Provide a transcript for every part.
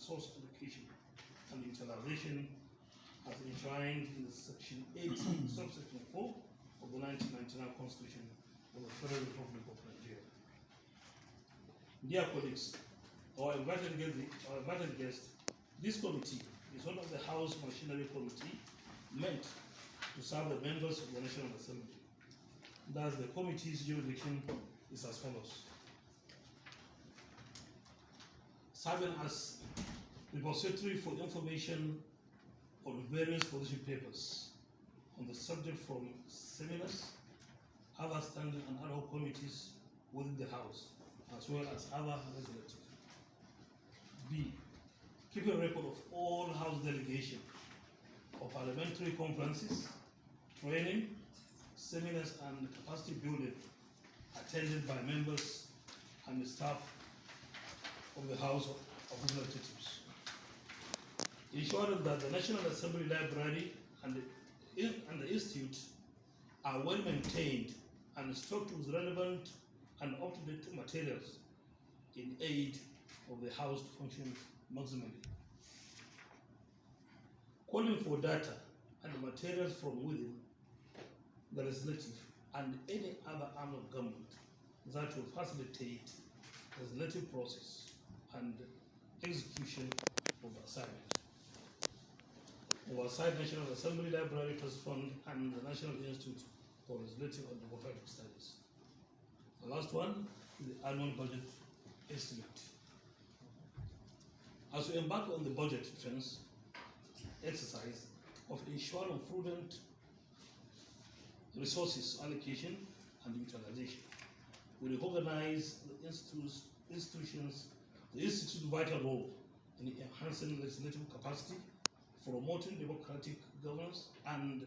resource allocation and utilization as enshrined in the Section 18, subsection 4 of the 1999 Constitution of the Federal Republic of Nigeria. Dear colleagues, our invited guest, this committee is one of the House Machinery Committee meant to serve the members of the National Assembly. Thus, the committee's jurisdiction is as follows. Serving as repository for information on various position papers on the subject from seminars, other standing and ad hoc committees within the House, as well as other legislative. B. Keep a record of all House delegation of parliamentary conferences, training, seminars, and capacity building attended by members and the staff of the House of Representatives. Ensuring that the National Assembly Library and the Institute are well maintained and stocked with relevant and up-to-date materials in aid of the House to function maximally. Calling for data and materials from within the legislative and any other arm of government that will facilitate the legislative process and execution of the assignment. Oversight National Assembly Library Trust Fund and the National Institute for Legislative and Democratic Studies. The last one is the annual budget estimate. As we embark on the budget defense exercise of ensuring prudent resources allocation and utilization, we recognize the institute's vital role in enhancing legislative capacity, promoting democratic governance, and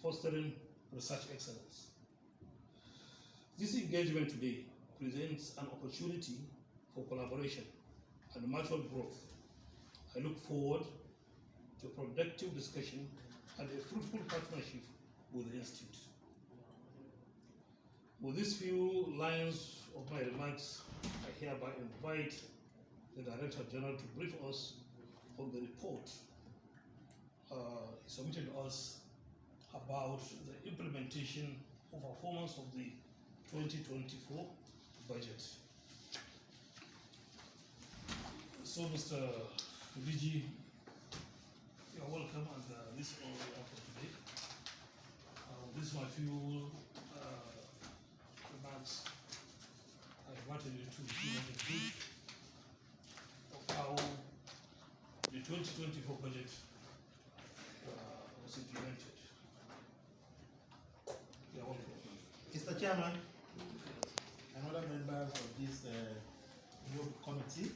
fostering research excellence. This engagement today presents an opportunity for collaboration and mutual growth. I look forward to a productive discussion and a fruitful partnership with the Institute. With these few lines of my remarks, I hereby invite the Director General to brief us on the report submitted to us about the implementation of performance of the 2024 budget. So, Mr. Viji, you're welcome, and this is all we have for today. These are my few remarks. I wanted you to give a brief of how the 2024 budget was implemented. You're welcome. Mr. Chairman, and other members of this new committee,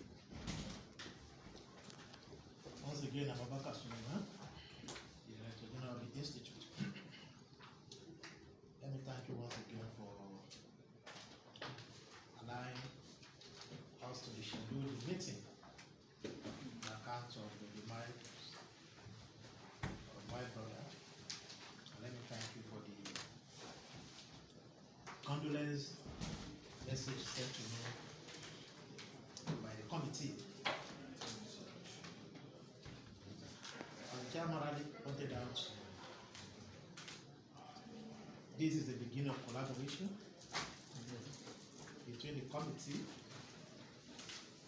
once again, I'm Abaka Suleiman, the Director General of the Institute. Let me thank you once again for allowing us to schedule the meeting on account of the demise of my brother. And let me thank you for the condolence message sent to me by the committee. As the chairman already pointed out, this is the beginning of collaboration between the committee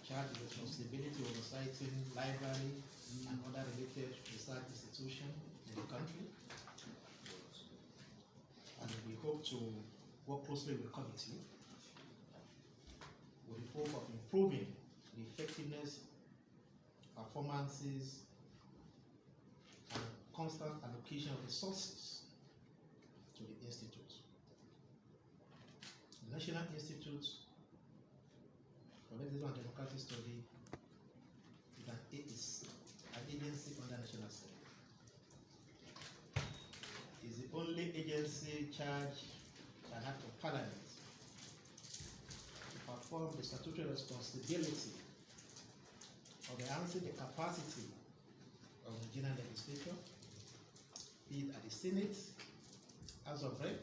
charged with responsibility of oversighting library and other related research institutions in the country. And we hope to work closely with the committee with the hope of improving the effectiveness, performances, and constant allocation of resources to the Institute. The National Institute for Legislative and Democratic Study is an agency under National Assembly. It is the only agency charged by Act of Parliament to perform the statutory responsibility of enhancing the capacity of the general legislature, be it at the Senate, House of Rep,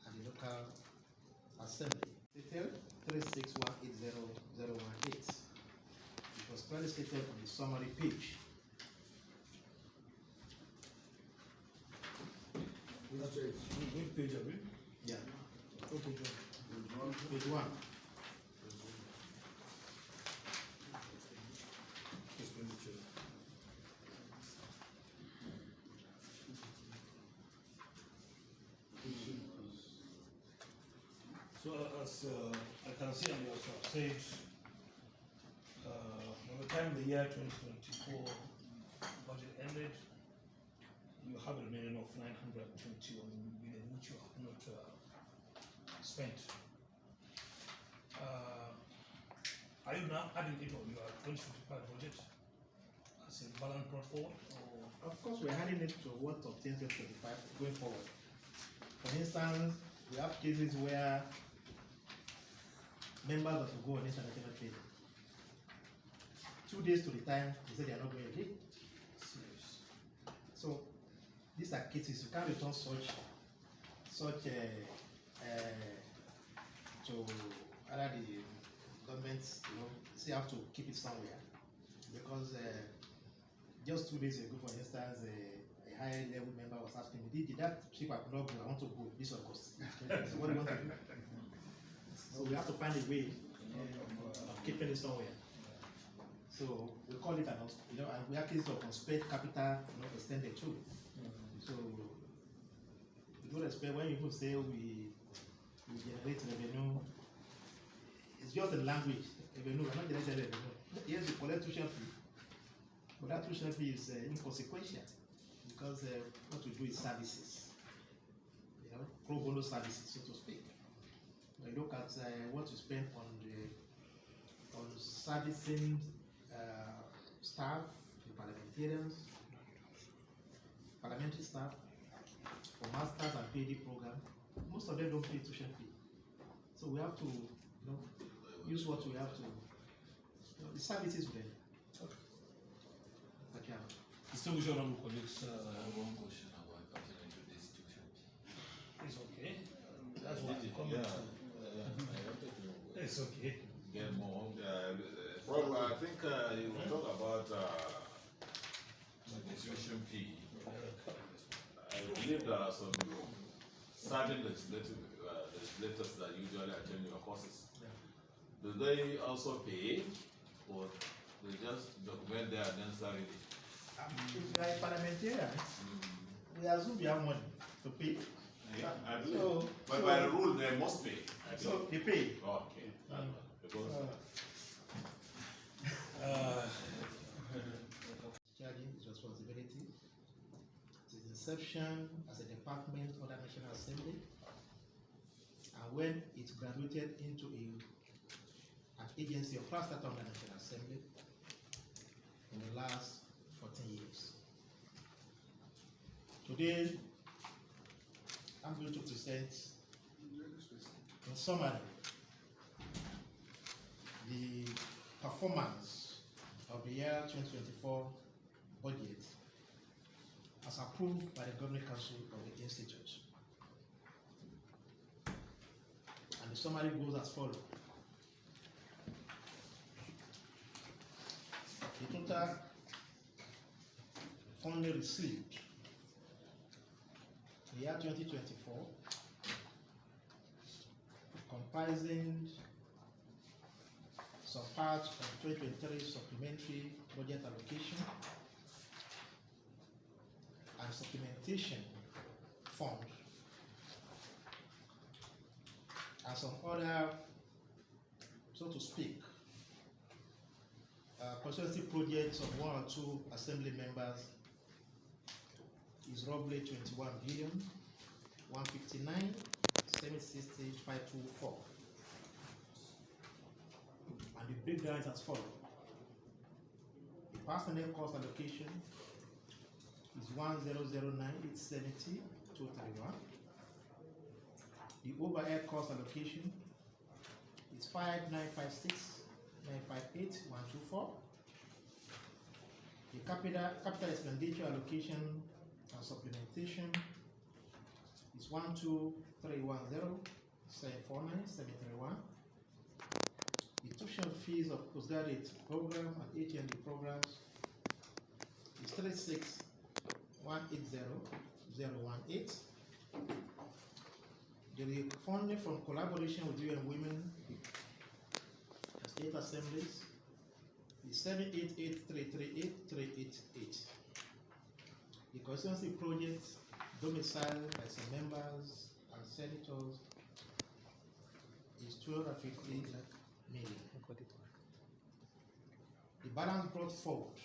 and the local assembly. Detail 3618018. You was clearly stated on the summary page. Which page are we? Yeah, What page are we? page 1. Expenditure. So as I can see on your page, by the time the year 2024 budget ended, you have a remaining of 921 million, which you have not spent. Are you now adding it on your 2025 budget as a balance brought forward? Or? Of course, we're adding it to what obtains 2025 going forward. For instance, we have cases where members have to go on international training. 2 days to the time, they say they are not going again. Serious. So these are cases you can't return such to either the governments, say have to keep it somewhere, because just 2 days ago, for instance, a high level member was asking me, did that ship I could not go? I want to go this August. So what do you want to do? So we have to find a way of keeping it somewhere. So we call it and we have cases of unspent capital extended too. So with all respect, when people say we generate revenue, it's just the language. Revenue, we're not generating revenue. Yes, we collect tuition fee, but that tuition fee is inconsequential, because what we do is services, pro bono services, so to speak. We look at what you spend on servicing staff, the parliamentarians, parliamentary staff, for masters and PhD program. Most of them don't pay tuition fee, so we have to use what we have to. The services with them. Okay. Distinguished honorable colleagues, One question about pertaining to this tuition fee. it's okay. That's what I'm coming to. I wanted to It's okay. get more. I think you talk about the tuition fee. I believe there are some certain legislators that usually attend your courses. Do they also pay, or they just document there and then start it? If you are a parliamentarian, we assume you have money to pay. Yeah, I believe. But by the rule, they must pay. So they pay. Okay. Because Discharging its responsibility. Its inception as a department under National Assembly, and when it graduated into an agency or class under National Assembly in the last 14 years. Today, I'm going to present in summary the performance of the year 2024 budget as approved by the Governing Council of the Institute. And the summary goes as follows. The total funding received in the year 2024, comprising some part of 2023 supplementary budget allocation and supplementation fund, and some other, so to speak, constituency projects of 1 or 2 assembly members is roughly 21 billion 159 760 524, and the breakdown is as follows. The personnel cost allocation is 1009 870 231. The overhead cost allocation is 5956 958 124. The capital expenditure allocation and supplementation is 12310 749 731. The tuition fees of postgraduate program and HND programs is 36180018. The funding from collaboration with UN Women and State Assemblies is 788338388. The constituency project domiciled by some members and senators is 250 million. The balance brought forward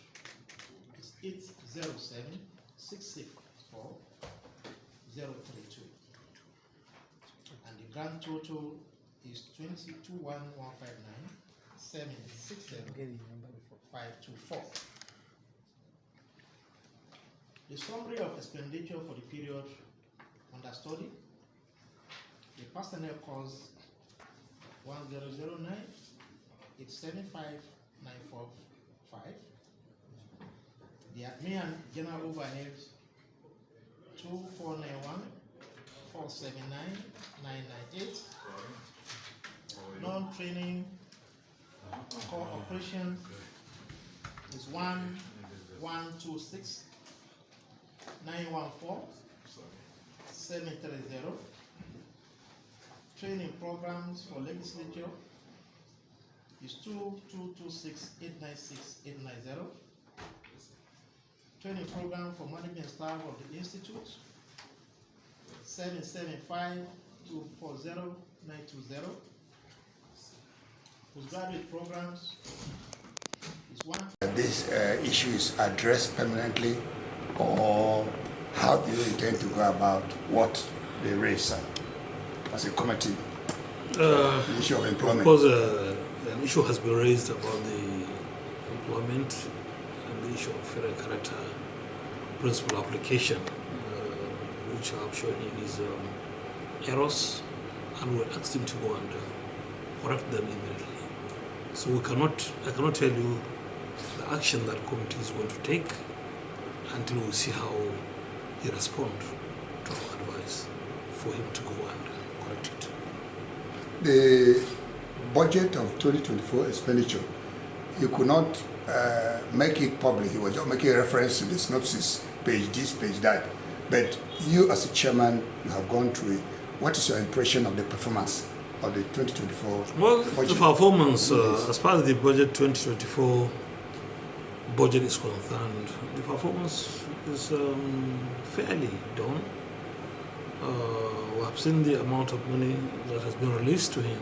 is 807-664-032. And the grand total is 22,159,760,524. The summary of expenditure for the period under study: the personnel cost 1009 875,945. The admin and general overheads 2491 479,998. Non-training core operation is 1126 914 730. Training programs for legislature is 2226 896 890. Training program for management staff of the institute 775 240 920. Postgraduate programs is 1. This issue is addressed permanently, or how do you intend to go about what they raise as a committee? The issue of employment. Of course, an issue has been raised about the employment and the issue of federal character principle application, which I have shown in his errors, and we asked him to go and correct them immediately. So I cannot tell you the action that committee is going to take until we see how he responds to our advice for him to go and correct it. The budget of 2024 expenditure, you could not make it public. He was just making reference to the synopsis, page this, page that. But you as a chairman, you have gone through it. What is your impression of the performance of the 2024 Well, budget? the performance, as far as the budget 2024 budget is concerned, the performance is fairly done. We have seen the amount of money that has been released to him,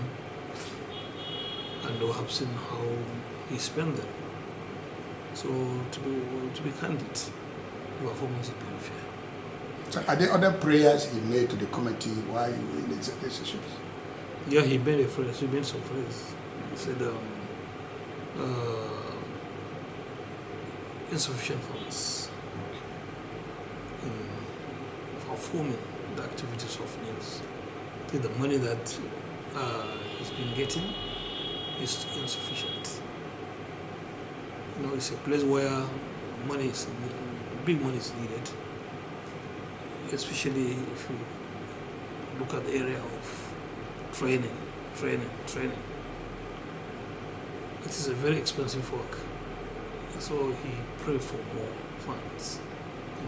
and we have seen how he spent them. So, to be candid, the performance has been fair. So are there other prayers he made to the committee while you were in the executive sessions? Yeah, he made a phrase. He made some phrase. He said, insufficient funds for forming the activities of NIDLS. The money that he's been getting is insufficient. You know, it's a place where big money is needed, especially if you look at the area of training. It is a very expensive work. So he prayed for more funds in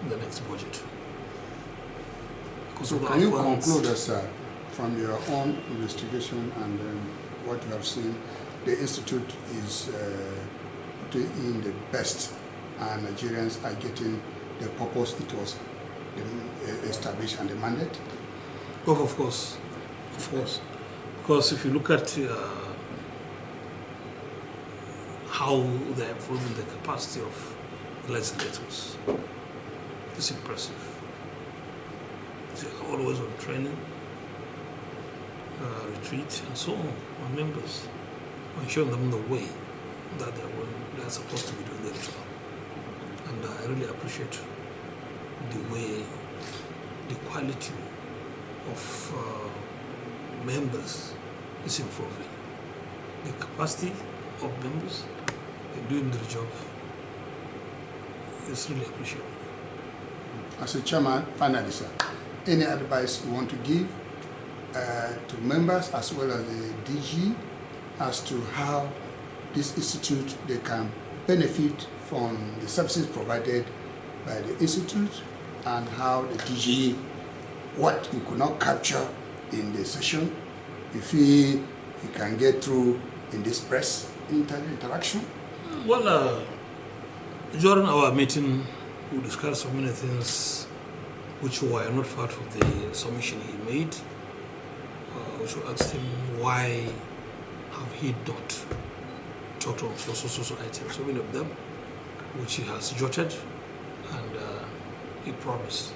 the next budget. So can you conclude us from your own investigation and what you have seen, the institute is doing the best and Nigerians are getting the purpose it was established and the mandate? Oh, of course. Because if you look at how they're improving the capacity of legislators, it's impressive. They're always on training, retreat, and so on members, and showing them the way that they're supposed to be doing their job. And I really appreciate the way, the quality of members is improving. The capacity of members in doing their job is really appreciated. As a chairman, finally, sir, any advice you want to give to members as well as the DG as to how this institute they can benefit from the services provided by the institute and how the DG, what he could not capture in the session, if he can get through in this press interaction. Well, during our meeting, we discussed so many things which were not part of the submission he made. We should ask him why have he not talked on so items, so many of them, which he has jotted, and he promised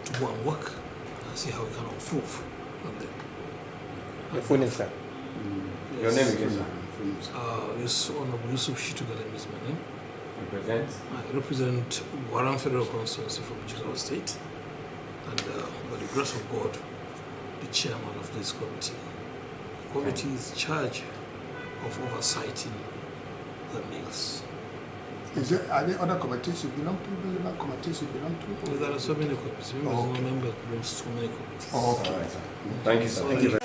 to go and work and see how he can improve on them. Your full name, sir. Your name again, sir. Yes, Honorable Yusuf Shitugalem is my name. Represent. I represent Guaran Federal Constituency from Jigawa State, and by the grace of God, the chairman of this committee. The committee is charged of oversighting the NIDLS. Are there other committees you belong to, relevant committees you belong to? There are so many committees. Members, no member belongs to so many committees. Oh, okay. Thank you, sir. Thank you very